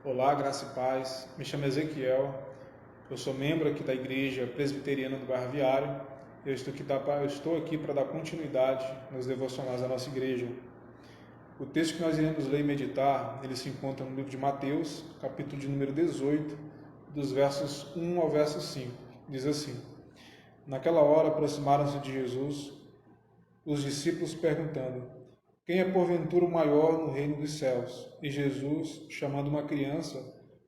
Olá, graça e paz. Me chamo Ezequiel. Eu sou membro aqui da Igreja Presbiteriana do Bairro Viário. Eu estou aqui para dar continuidade nos devocionais da nossa igreja. O texto que nós iremos ler e meditar, ele se encontra no livro de Mateus, capítulo de número 18, dos versos 1 ao verso 5. Diz assim: Naquela hora aproximaram-se de Jesus os discípulos perguntando: Quem é porventura o maior no reino dos céus? E Jesus, chamando uma criança,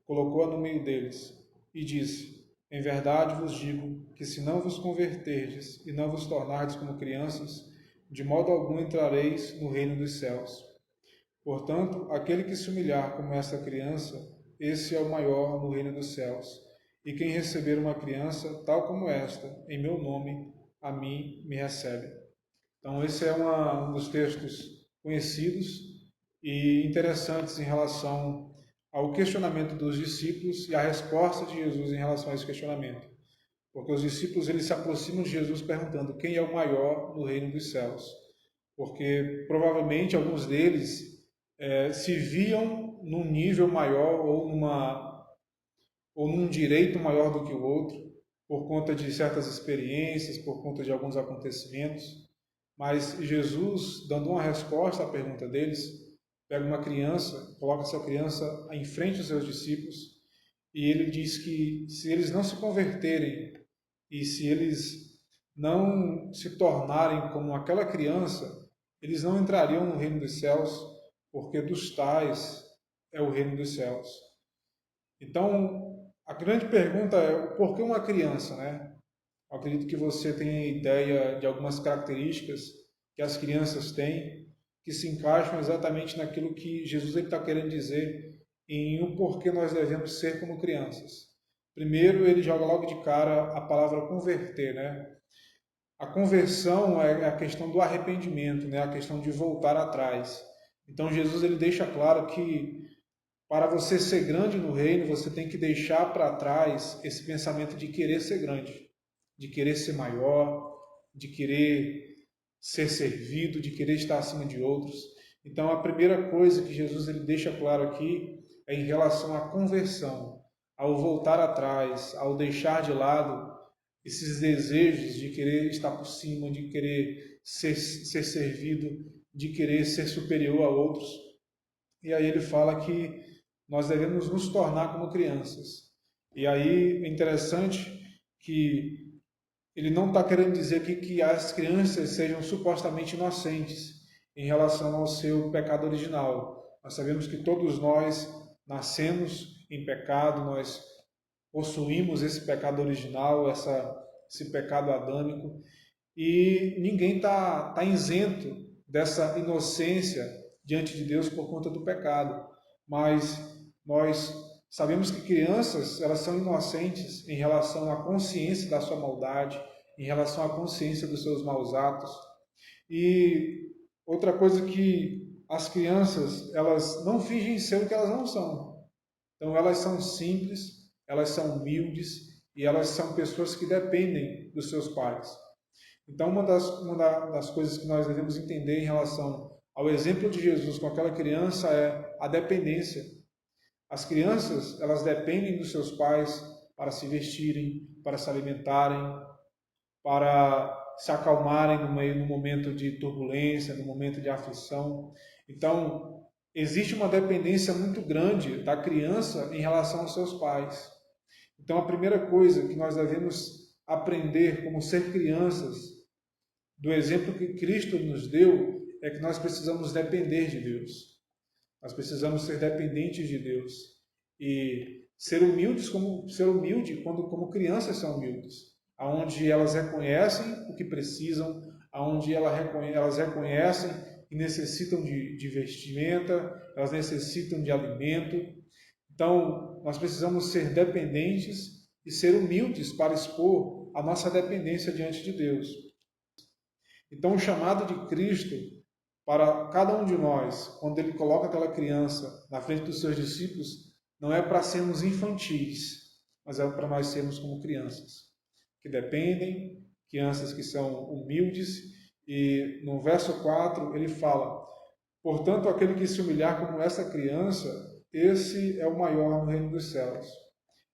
colocou-a no meio deles e disse: Em verdade vos digo que se não vos converterdes e não vos tornardes como crianças, de modo algum entrareis no reino dos céus. Portanto, aquele que se humilhar como esta criança, esse é o maior no reino dos céus. E quem receber uma criança tal como esta, em meu nome, a mim me recebe. Então, esse é um dos textos conhecidos e interessantes em relação ao questionamento dos discípulos e a resposta de Jesus em relação a esse questionamento. Porque os discípulos eles se aproximam de Jesus perguntando quem é o maior no reino dos céus. Porque provavelmente alguns deles se viam num nível maior ou num direito maior do que o outro, por conta de certas experiências, por conta de alguns acontecimentos. Mas Jesus, dando uma resposta à pergunta deles, pega uma criança, coloca essa criança em frente dos seus discípulos e ele diz que se eles não se converterem e se eles não se tornarem como aquela criança, eles não entrariam no reino dos céus, porque dos tais é o reino dos céus. Então, a grande pergunta é por que uma criança, né? Eu acredito que você tenha ideia de algumas características que as crianças têm, que se encaixam exatamente naquilo que Jesus está querendo dizer em o porquê nós devemos ser como crianças. Primeiro, ele joga logo de cara a palavra converter, né? A conversão é a questão do arrependimento, né? A questão de voltar atrás. Então, Jesus ele deixa claro que para você ser grande no reino, você tem que deixar para trás esse pensamento de querer ser grande, de querer ser maior, de querer ser servido, de querer estar acima de outros. Então, a primeira coisa que Jesus ele deixa claro aqui é em relação à conversão, ao voltar atrás, ao deixar de lado esses desejos de querer estar por cima, de querer ser servido, de querer ser superior a outros. E aí ele fala que nós devemos nos tornar como crianças. E aí é interessante que ele não está querendo dizer aqui que as crianças sejam supostamente inocentes em relação ao seu pecado original. Nós sabemos que todos nós nascemos em pecado, nós possuímos esse pecado original, esse pecado adâmico, e ninguém está isento dessa inocência diante de Deus por conta do pecado. Mas nós sabemos que crianças elas são inocentes em relação à consciência da sua maldade, em relação à consciência dos seus maus atos. E outra coisa que as crianças elas não fingem ser o que elas não são. Então elas são simples, elas são humildes e elas são pessoas que dependem dos seus pais. Então, uma das coisas que nós devemos entender em relação ao exemplo de Jesus com aquela criança é a dependência. As crianças, elas dependem dos seus pais para se vestirem, para se alimentarem, para se acalmarem no momento de turbulência, no momento de aflição. Então, existe uma dependência muito grande da criança em relação aos seus pais. Então, a primeira coisa que nós devemos aprender como ser crianças do exemplo que Cristo nos deu é que nós precisamos depender de Deus. Nós precisamos ser dependentes de Deus e ser humildes como crianças são humildes, aonde elas reconhecem o que precisam, aonde elas reconhecem que necessitam de vestimenta, elas necessitam de alimento. Então, nós precisamos ser dependentes e ser humildes para expor a nossa dependência diante de Deus. Então, o chamado de Cristo para cada um de nós, quando ele coloca aquela criança na frente dos seus discípulos, não é para sermos infantis, mas é para nós sermos como crianças, que dependem, crianças que são humildes. E no verso 4 ele fala: Portanto, aquele que se humilhar como essa criança, esse é o maior no reino dos céus.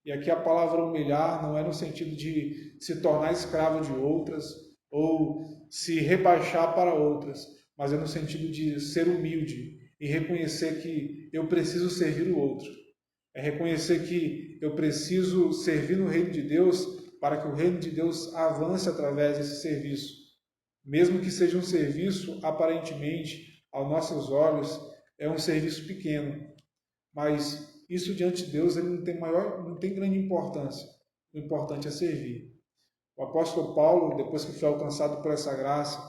E aqui a palavra humilhar não é no sentido de se tornar escravo de outras ou se rebaixar para outras, mas é no sentido de ser humilde e reconhecer que eu preciso servir o outro. É reconhecer que eu preciso servir no reino de Deus para que o reino de Deus avance através desse serviço. Mesmo que seja um serviço, aparentemente, aos nossos olhos, é um serviço pequeno, mas isso diante de Deus ele não tem grande importância. O importante é servir. O apóstolo Paulo, depois que foi alcançado por essa graça,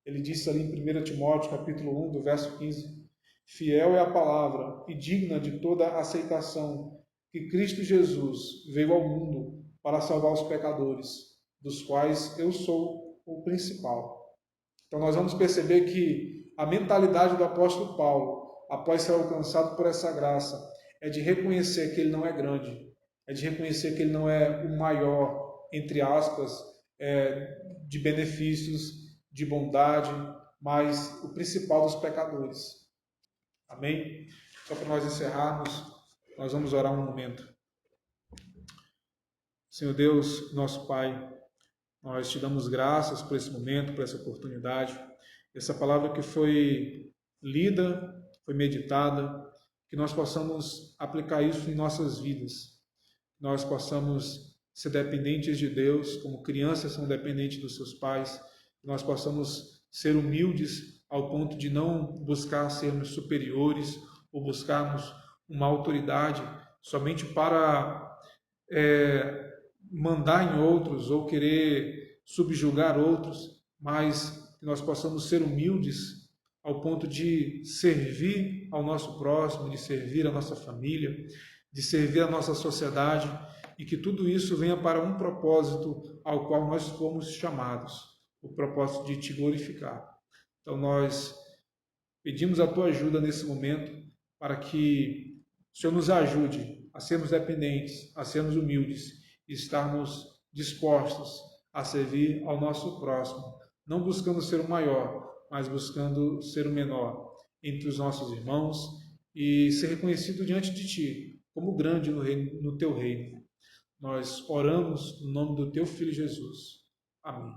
ele disse ali em 1 Timóteo, capítulo 1, do verso 15, fiel é a palavra e digna de toda aceitação que Cristo Jesus veio ao mundo para salvar os pecadores, dos quais eu sou o principal. Então nós vamos perceber que a mentalidade do apóstolo Paulo, após ser alcançado por essa graça, é de reconhecer que ele não é grande, é de reconhecer que ele não é o maior, entre aspas, de benefícios, de bondade, mas o principal dos pecadores. Amém? Só para nós encerrarmos, nós vamos orar um momento. Senhor Deus, nosso Pai, nós te damos graças por esse momento, por essa oportunidade, essa palavra que foi lida, foi meditada, que nós possamos aplicar isso em nossas vidas, que nós possamos ser dependentes de Deus, como crianças são dependentes dos seus pais, que nós possamos ser humildes ao ponto de não buscar sermos superiores ou buscarmos uma autoridade somente para mandar em outros ou querer subjugar outros, mas que nós possamos ser humildes ao ponto de servir ao nosso próximo, de servir a nossa família, de servir a nossa sociedade e que tudo isso venha para um propósito ao qual nós fomos chamados, o propósito de te glorificar. Então nós pedimos a tua ajuda nesse momento para que o Senhor nos ajude a sermos dependentes, a sermos humildes e estarmos dispostos a servir ao nosso próximo, não buscando ser o maior, mas buscando ser o menor entre os nossos irmãos e ser reconhecido diante de Ti como grande no Teu reino. Nós oramos no nome do Teu Filho Jesus. Amém.